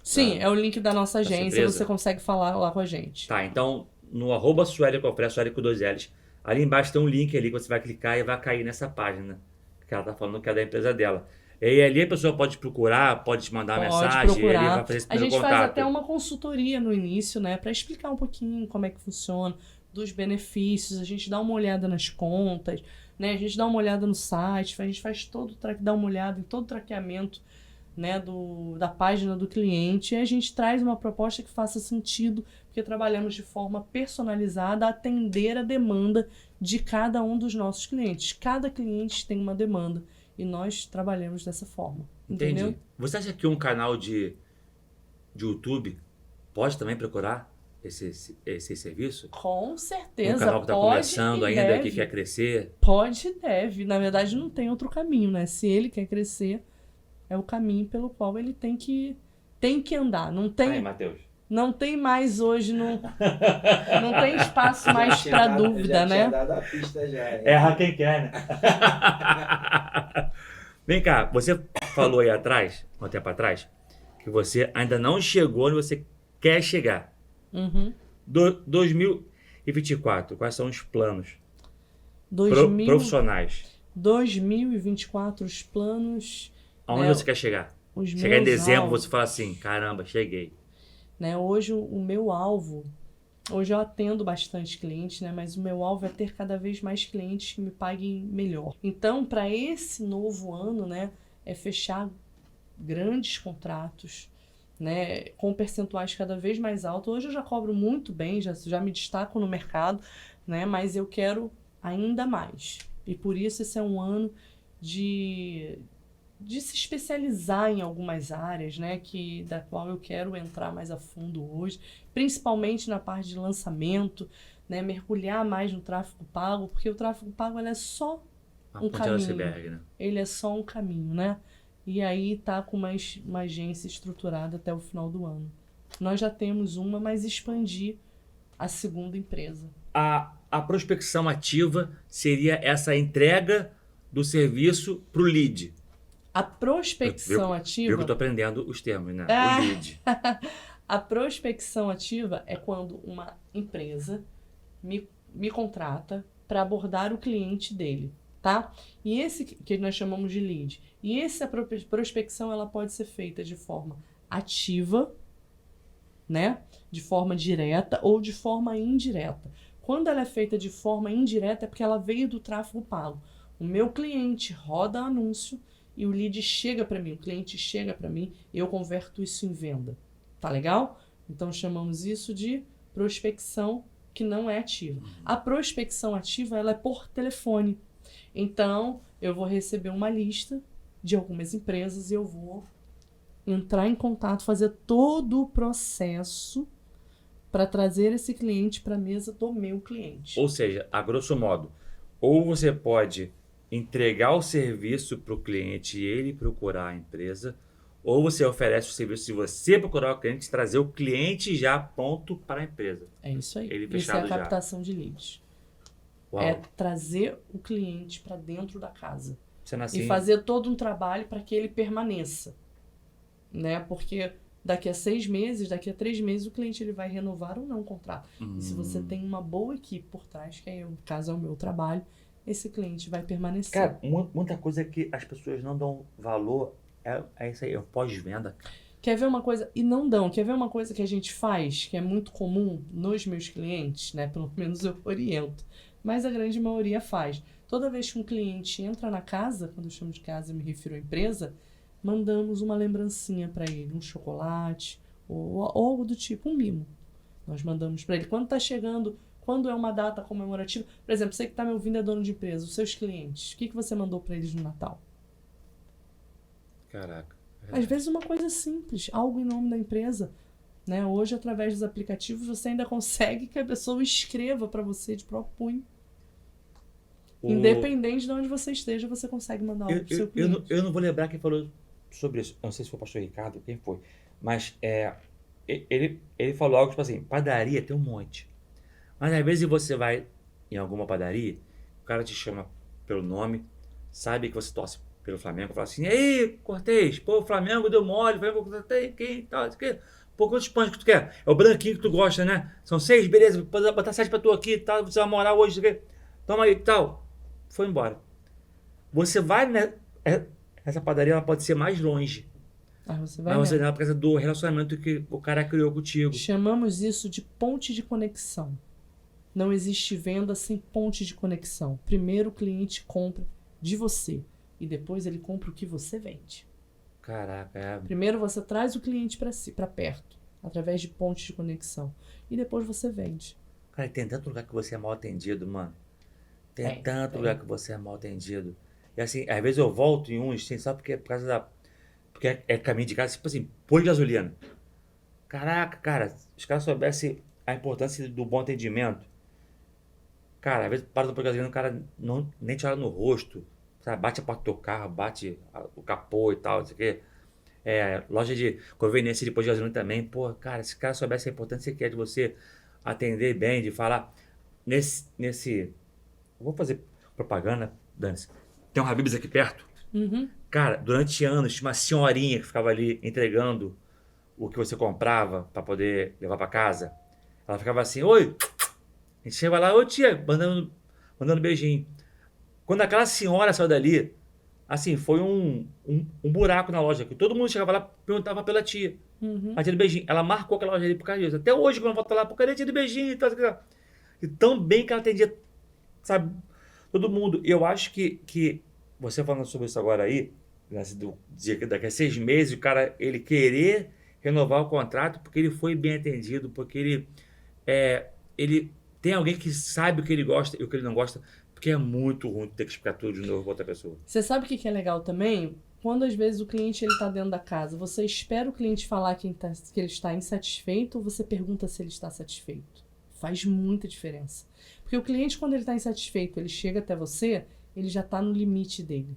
Sim, é o link da nossa agência, empresa? você consegue falar lá com a gente. Tá, então no @Sueli Cofré, Sueli com 2 L's, ali embaixo tem um link ali que você vai clicar e vai cair nessa página que ela tá falando que é da empresa dela. E aí ali a pessoa pode te procurar, pode te mandar uma Pode mensagem, e ele procurar. vai fazer esse A primeiro gente faz contato. até uma consultoria no início, né, para explicar um pouquinho como é que funciona, dos benefícios, a gente dá uma olhada nas contas, né, a gente dá uma olhada no site, a gente faz dá uma olhada em todo o traqueamento, né, da página do cliente, e a gente traz uma proposta que faça sentido, porque trabalhamos de forma personalizada a atender a demanda de cada um dos nossos clientes. Cada cliente tem uma demanda e nós trabalhamos dessa forma. Entendi. Entendeu? Você acha que um canal de YouTube pode também procurar esse serviço? Com Um certeza, canal que está pode começando e ainda, deve. que quer crescer? Pode e deve. Na verdade, não tem outro caminho, né? Se ele quer crescer, é o caminho pelo qual ele tem que andar. Não Aí, tem, Matheus. não tem mais hoje, não tem espaço mais para dúvida, já tinha né? dado a pista já. Erra quem quer, né? Vem cá, você falou aí atrás, um tempo atrás, que você ainda não chegou onde você quer chegar. Uhum. 2024, quais são os planos 2000 profissionais? 2024, os planos, Aonde né, você quer chegar? os Chegar em meus dezembro, alvos, você fala assim, caramba, cheguei. né? Hoje o meu alvo, hoje eu atendo bastante clientes, né? Mas o meu alvo é ter cada vez mais clientes que me paguem melhor. Então, para esse novo ano, né, é fechar grandes contratos, né, com percentuais cada vez mais altos. Hoje eu já cobro muito bem, já me destaco no mercado, né? Mas eu quero ainda mais. E por isso esse é um ano de se especializar em algumas áreas, né, da qual eu quero entrar mais a fundo hoje, principalmente na parte de lançamento, né, mergulhar mais no tráfego pago, porque o tráfego pago ele é só A um ponte do caminho. iceberg, né? Ele é só um caminho, né? E aí tá com uma agência estruturada até o final do ano. Nós já temos uma, mas expandir a segunda empresa. A prospecção ativa seria essa entrega do serviço para o lead. A prospecção Viu ativa... que eu estou aprendendo os termos, né? Ah. O lead. A prospecção ativa é quando uma empresa me contrata para abordar o cliente dele, tá? E esse que nós chamamos de lead. E essa prospecção ela pode ser feita de forma ativa, né? De forma direta ou de forma indireta. Quando ela é feita de forma indireta é porque ela veio do tráfego pago. O meu cliente roda anúncio e o lead chega para mim, o cliente chega para mim e eu converto isso em venda. Tá legal? Então chamamos isso de prospecção que não é ativa. A prospecção ativa ela é por telefone. Então eu vou receber uma lista de algumas empresas e eu vou entrar em contato, fazer todo o processo para trazer esse cliente para a mesa do meu cliente. Ou seja, a grosso modo, ou você pode entregar o serviço para o cliente e ele procurar a empresa, ou você oferece o serviço se você procurar o cliente, trazer o cliente já pronto para a empresa. É isso aí. Ele Isso é fechado a já. captação de leads. Uau. É trazer o cliente para dentro da casa. Sendo assim, E fazer todo um trabalho para que ele permaneça. Né? Porque daqui a 6 meses, daqui a 3 meses, o cliente ele vai renovar ou não o contrato. E se você tem uma boa equipe por trás, que é, no caso é o meu trabalho, esse cliente vai permanecer. cara, muita coisa que as pessoas não dão valor é isso aí, é o pós-venda. Quer ver uma coisa? E não dão. Quer ver uma coisa que a gente faz, que é muito comum nos meus clientes, né? Pelo menos eu oriento. Mas a grande maioria faz. Toda vez que um cliente entra na casa, quando eu chamo de casa eu me refiro à empresa, mandamos uma lembrancinha para ele, um chocolate ou algo do tipo, um mimo. Nós mandamos para ele. Quando está chegando, quando é uma data comemorativa, por exemplo, você que está me ouvindo é dono de empresa, os seus clientes, o que você mandou para eles no Natal? Caraca. Às vezes uma coisa simples, algo em nome da empresa. Né? Hoje, através dos aplicativos, você ainda consegue que a pessoa escreva para você de próprio punho. Independente de onde você esteja, você consegue mandar algo pro seu cliente. Eu não vou lembrar quem falou sobre isso. Eu não sei se foi o pastor Ricardo, quem foi. Mas ele falou algo tipo assim, padaria tem um monte. Mas às vezes você vai em alguma padaria, o cara te chama pelo nome, sabe que você torce pelo Flamengo, fala assim, e aí, Cortez, pô, o Flamengo deu mole, tem quem, tal, isso aqui. Pô, quantos pães que tu quer? É o branquinho que tu gosta, né? São 6, beleza, vou botar 7 pra tu aqui e tal, você vai morar hoje, isso aqui. Toma aí, tal. Foi embora. Você vai, né? essa padaria ela pode ser mais longe. Aí você vai Mas você vendo. vai por causa do relacionamento que o cara criou contigo. Chamamos isso de ponte de conexão. Não existe venda sem ponte de conexão. Primeiro o cliente compra de você e depois ele compra o que você vende. Caraca, é. Primeiro você traz o cliente para si, para perto, através de pontes de conexão, e depois você vende. Cara, tem tanto lugar que você é mal atendido, mano. Tem tanto tem. lugar que você é mal atendido. E assim, às vezes eu volto em uns, assim, só porque é por causa da. Porque é caminho de casa, tipo assim, pôr de gasolina. Caraca, cara, se os caras soubessem a importância do bom atendimento. Cara, às vezes para do pôr de gasolina, o cara não, nem te olha no rosto. Sabe? Bate a porta do teu carro, bate o capô e tal, não sei o quê. Loja de conveniência de pôr de gasolina também. Pô, cara, se o cara soubesse a importância que é de você atender bem, de falar nesse. Eu vou fazer propaganda, Dani. Tem um Habib's aqui perto. Uhum. Cara, durante anos tinha uma senhorinha que ficava ali entregando o que você comprava para poder levar para casa. Ela ficava assim, oi, a gente chega lá, ô tia, mandando beijinho. Quando aquela senhora saiu dali, assim, foi um buraco na loja, que todo mundo chegava lá e perguntava pela tia. Uhum. A tia do beijinho. Ela marcou aquela loja ali por causa disso. Até hoje, quando eu volto lá, por cadê a tia do beijinho? E tão bem que ela atendia, sabe, todo mundo. E eu acho que você falando sobre isso agora aí, daqui a 6 meses, o cara, ele querer renovar o contrato porque ele foi bem atendido, porque ele tem alguém que sabe o que ele gosta e o que ele não gosta, porque é muito ruim ter que explicar tudo de novo para outra pessoa. Você sabe o que é legal também? Quando às vezes o cliente ele está dentro da casa, você espera o cliente falar que ele está insatisfeito ou você pergunta se ele está satisfeito? Faz muita diferença. Porque o cliente, quando ele está insatisfeito, ele chega até você, ele já está no limite dele.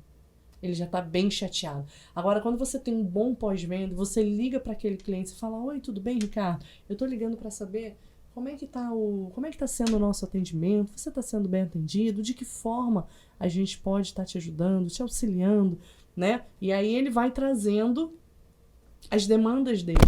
Ele já está bem chateado. Agora, quando você tem um bom pós-venda, você liga para aquele cliente e fala: oi, tudo bem, Ricardo? Eu estou ligando para saber como é que tá sendo o nosso atendimento? Você está sendo bem atendido? De que forma a gente pode estar te ajudando, te auxiliando, né? E aí ele vai trazendo as demandas dele,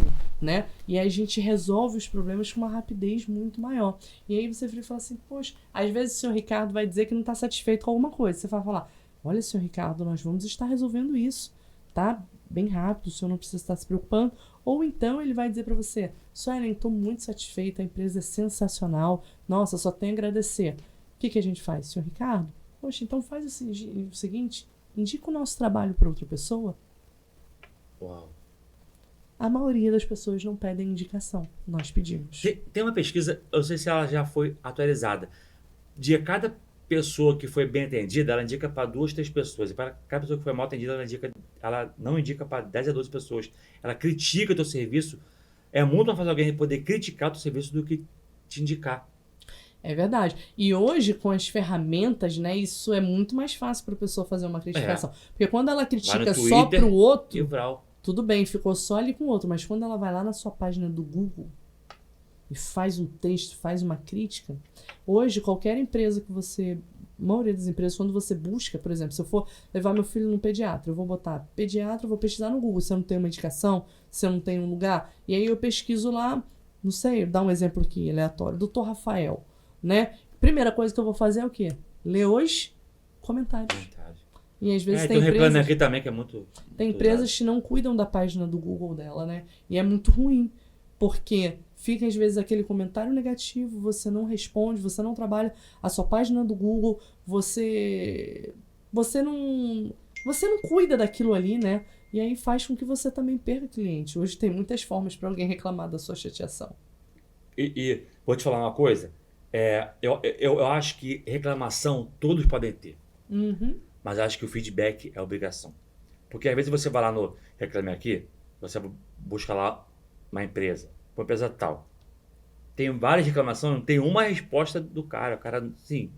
né? E aí a gente resolve os problemas com uma rapidez muito maior. E aí você vira e fala assim, poxa, às vezes o senhor Ricardo vai dizer que não está satisfeito com alguma coisa. Você vai falar, olha, senhor Ricardo, nós vamos estar resolvendo isso, tá? Bem rápido, o senhor não precisa estar se preocupando. Ou então ele vai dizer para você, Suelen, estou muito satisfeito, a empresa é sensacional, nossa, só tenho a agradecer. O que a gente faz, senhor Ricardo? Poxa, então faz o seguinte, indica o nosso trabalho para outra pessoa. Uau. A maioria das pessoas não pedem indicação, nós pedimos. Tem uma pesquisa, eu não sei se ela já foi atualizada, de cada pessoa que foi bem atendida, ela indica para 2, 3 pessoas. E para cada pessoa que foi mal atendida, ela não indica para 10 a 12 pessoas. Ela critica o teu serviço. É muito mais fácil alguém poder criticar o teu serviço do que te indicar. É verdade. E hoje, com as ferramentas, né, isso é muito mais fácil para a pessoa fazer uma criticação. Porque quando ela critica só para o outro, tudo bem, ficou só ali com o outro. Mas quando ela vai lá na sua página do Google e faz um texto, faz uma crítica, hoje qualquer empresa que você, a maioria das empresas, quando você busca, por exemplo, se eu for levar meu filho no pediatra, eu vou botar pediatra, eu vou pesquisar no Google se eu não tenho uma indicação, se eu não tenho um lugar, e aí eu pesquiso lá, não sei, dar um exemplo aqui, aleatório, Dr. Rafael, né? Primeira coisa que eu vou fazer é o quê? Ler os comentários. E às vezes tem empresas aqui também que é muito... Tem empresas que não cuidam da página do Google dela, né? E é muito ruim, porque fica às vezes aquele comentário negativo, você não responde, você não trabalha a sua página do Google, você não cuida daquilo ali, né? E aí faz com que você também perca cliente. Hoje tem muitas formas para alguém reclamar da sua chateação. E vou te falar uma coisa, eu acho que reclamação todos podem ter, mas acho que o feedback é obrigação. Porque às vezes você vai lá no Reclame Aqui, você busca lá uma empresa tal. Tem várias reclamações, não tem uma resposta do cara. O cara, sim,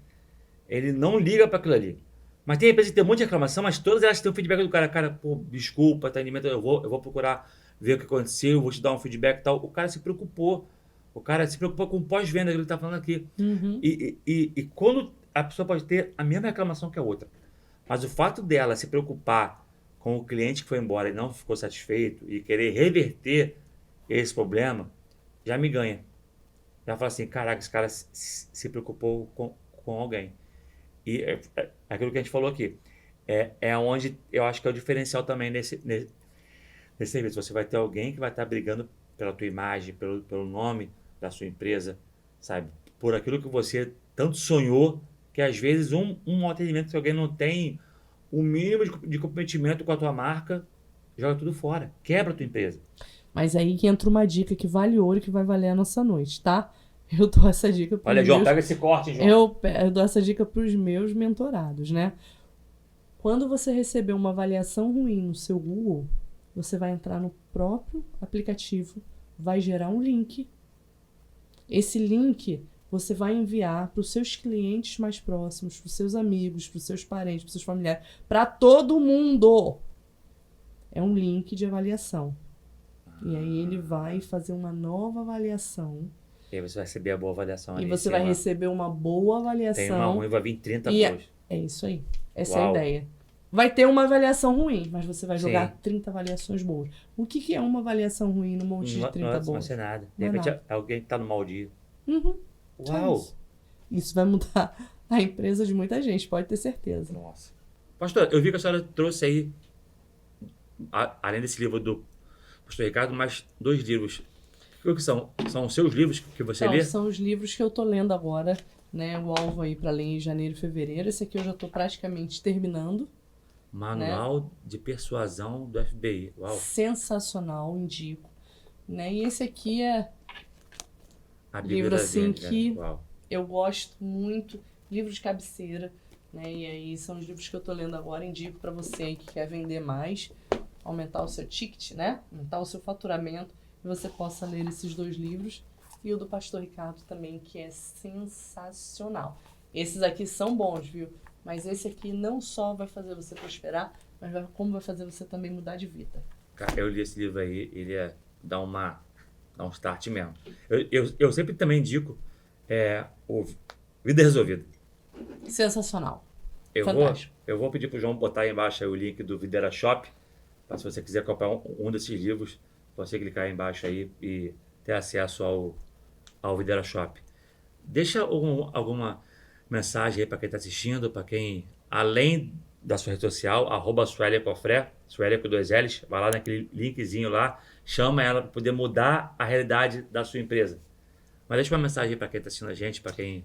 ele não liga para aquilo ali. Mas tem empresa que tem um monte de reclamação, mas todas elas têm o feedback do cara. Cara, pô, desculpa, atendimento, eu vou procurar ver o que aconteceu, vou te dar um feedback e tal. O cara se preocupou. O cara se preocupou com o pós-venda que ele está falando aqui. E quando a pessoa pode ter a mesma reclamação que a outra, mas o fato dela se preocupar com o cliente que foi embora e não ficou satisfeito e querer reverter esse problema, já me ganha. Já fala assim, caraca, esse cara se preocupou com alguém. E é aquilo que a gente falou aqui. é onde eu acho que é o diferencial também nesse serviço. Você vai ter alguém que vai estar brigando pela tua imagem, pelo nome da sua empresa, sabe? Por aquilo que você tanto sonhou, que às vezes um atendimento que alguém não tem o mínimo de comprometimento com a tua marca, joga tudo fora, quebra a tua empresa. Mas aí que entra uma dica que vale ouro, que vai valer a nossa noite, tá? Eu dou essa dica pros Olha, João, meus... pega esse corte, João. Eu dou essa dica pros meus mentorados, né? Quando você receber uma avaliação ruim no seu Google, você vai entrar no próprio aplicativo, vai gerar um link. Esse link você vai enviar para os seus clientes mais próximos, para os seus amigos, para os seus parentes, para os seus familiares, para todo mundo. É um link de avaliação. E aí ele vai fazer uma nova avaliação. E aí você vai receber a boa avaliação ali. E você vai receber uma boa avaliação. Tem uma ruim, vai vir 30 e boas. É isso aí. Essa é a ideia. Vai ter uma avaliação ruim, mas você vai jogar 30 avaliações boas. O que é uma avaliação ruim num monte de 30 boas? Não vai ser nada. De repente é alguém que tá no mau dia. Uau! Isso vai mudar a empresa de muita gente, pode ter certeza. Nossa. Pastor, eu vi que a senhora trouxe aí, além desse livro do Pastor Ricardo, mais 2 livros. O que são? São os seus livros que você lê? São os livros que eu tô lendo agora, né? O alvo aí para ler em janeiro e fevereiro. Esse aqui eu já tô praticamente terminando. Manual de Persuasão do FBI. Uau. Sensacional, indico. Né? E esse aqui é a Bíblia livro assim vida, que Uau. Eu gosto muito, livro de cabeceira, né? E aí são os livros que eu tô lendo agora, indico para você aí que quer vender mais, aumentar o seu ticket, né? Aumentar o seu faturamento, e você possa ler esses 2 livros. E o do Pastor Ricardo também, que é sensacional. Esses aqui são bons, viu? Mas esse aqui não só vai fazer você prosperar, mas como vai fazer você também mudar de vida. Cara, eu li esse livro aí, ele dá um start mesmo. Eu sempre também indico o Vida Resolvida. Sensacional. Fantástico. Eu vou pedir pro João botar aí embaixo aí o link do Videra Shop, para se você quiser comprar um desses livros, você clicar aí embaixo aí e ter acesso ao Videra Shop. Deixa alguma mensagem aí para quem está assistindo, para quem, além da sua rede social, @SueliaCofré, Suelia com 2 L's, vai lá naquele linkzinho lá, chama ela para poder mudar a realidade da sua empresa. Mas deixa uma mensagem para quem está assistindo a gente, para quem...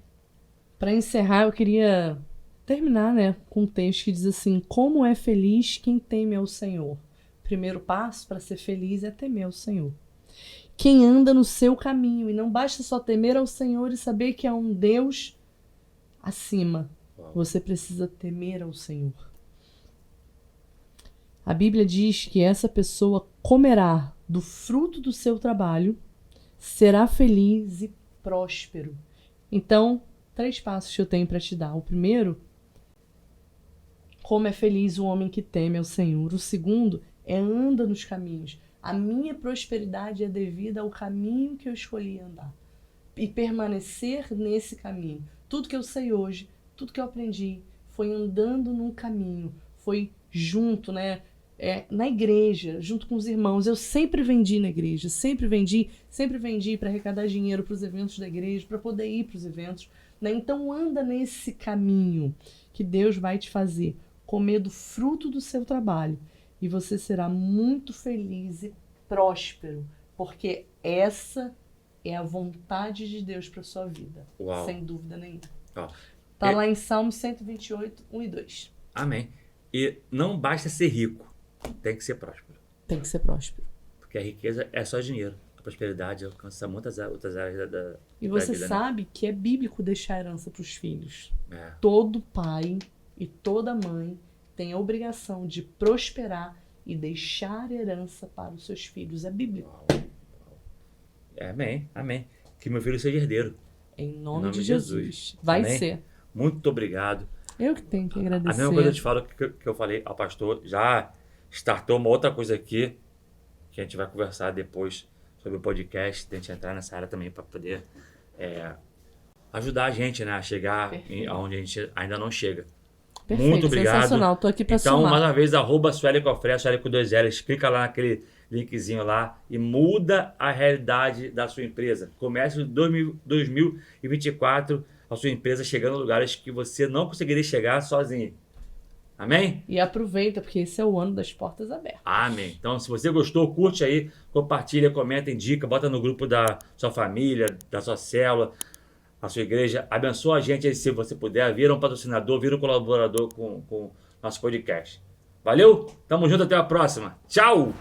Para encerrar, eu queria terminar, né, com um texto que diz assim: como é feliz quem teme ao Senhor. O primeiro passo para ser feliz é temer ao Senhor. Quem anda no seu caminho, e não basta só temer ao Senhor e saber que há um Deus acima. Você precisa temer ao Senhor. A Bíblia diz que essa pessoa comerá do fruto do seu trabalho, será feliz e próspero. Então, 3 passos que eu tenho para te dar. O primeiro, como é feliz o homem que teme ao Senhor. O segundo é anda nos caminhos. A minha prosperidade é devida ao caminho que eu escolhi andar. E permanecer nesse caminho. Tudo que eu sei hoje, tudo que eu aprendi, foi andando num caminho. Foi junto, né? Na igreja, junto com os irmãos. Eu sempre vendi na igreja, sempre vendi para arrecadar dinheiro para os eventos da igreja, para poder ir para os eventos. Né? Então anda nesse caminho que Deus vai te fazer comer do fruto do seu trabalho. E você será muito feliz e próspero, porque essa é a vontade de Deus para sua vida. Uau. Sem dúvida nenhuma. Uau. Tá lá em Salmos 128, 1 e 2. Amém. E não basta ser rico, tem que ser próspero. Tem que ser próspero. Porque a riqueza é só dinheiro. A prosperidade alcança muitas outras áreas da E você vida, sabe, né, que é bíblico deixar herança para os filhos. É. Todo pai e toda mãe tem a obrigação de prosperar e deixar herança para os seus filhos. É bíblico. Uau. Amém, amém. Que meu filho seja herdeiro. Em nome de Jesus. Vai Amém? ser. Muito obrigado. Eu que tenho que agradecer. A mesma coisa eu te falo que eu falei ao pastor. Já startou uma outra coisa aqui, que a gente vai conversar depois sobre o podcast. A gente entrar nessa área também para poder ajudar a gente, né, a chegar aonde a gente ainda não chega. Perfeito, muito obrigado. Sensacional, tô aqui para Então, somar. mais uma vez, @SueliaCofré, Suelia com 2 L's, clica lá naquele linkzinho lá e muda a realidade da sua empresa. Comece em 2024 a sua empresa chegando em lugares que você não conseguiria chegar sozinho. Amém? E aproveita, porque esse é o ano das portas abertas. Amém. Então, se você gostou, curte aí, compartilha, comenta, indica, bota no grupo da sua família, da sua célula, a sua igreja. Abençoa a gente aí se você puder. Vira um patrocinador, vira um colaborador com nosso podcast. Valeu? Tamo junto, até a próxima. Tchau!